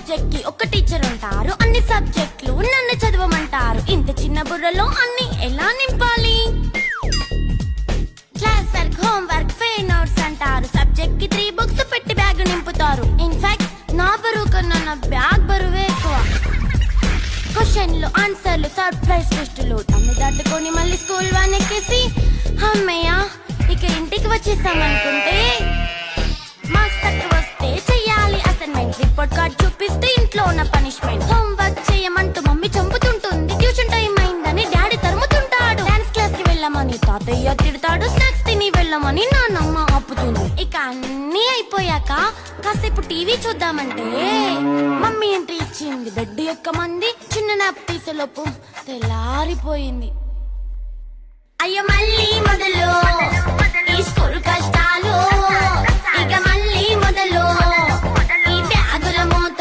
Subject కి ఒక teacher ఉంటారు, అన్ని సబ్జెక్టులు నన్ను చదవమంటారు. ఇంత చిన్న బుర్రలో అన్ని ఎలా నింపాలి? Class work, home work, fair notes అంటారు. సబ్జెక్ట్ కి 3 బుక్స్ పెట్టి బ్యాగ్ నింపుతారు. ఇన్ఫాక్ట్ నా బరువు కన్నా నా బ్యాగ్ బరువే ఎక్కువ. క్వశ్చన్లు, ఆన్సర్లు, సర్ప్రైజ్ టెస్టులు తమ్మి దాటుకొని మళ్ళీ స్కూల్ వాన్ ఎక్కేసి అమ్మయ్య ఇక ఇంటికి వచ్చేసామనుకుంటే మార్క్స్ తక్కువ వస్తే చెయ్యాలి అసైన్మెంట్. రిపోర్ట్ కార్డ్ చూపిస్తే ఇంట్లో ఉన్న పనిష్మెంట్. హోంవర్క్ చేయమంటూ మమ్మీ చంపుతుంటుంది. ట్యూషన్ టైం అయిందని డాడీ తరుముతుంటాడు. డాన్స్ క్లాస్ కి వెళ్ళమని తాతయ్య తిడతాడు. స్నాక్స్ తిని వెళ్ళమని నాన్నమ్మ ఆపుతుంది. ఇక అన్నీ అయిపోయాక కాసేపు టీవీ చూద్దామంటే మమ్మీ ఎంట్రీ ఇచ్చింది. బెడ్ యొక్క మంది చిన్న నాప్ తీసేలోపు తెల్లారిపోయింది. అయ్యో మళ్ళీ మొదలు ఈ స్కూల్ కష్టాలు.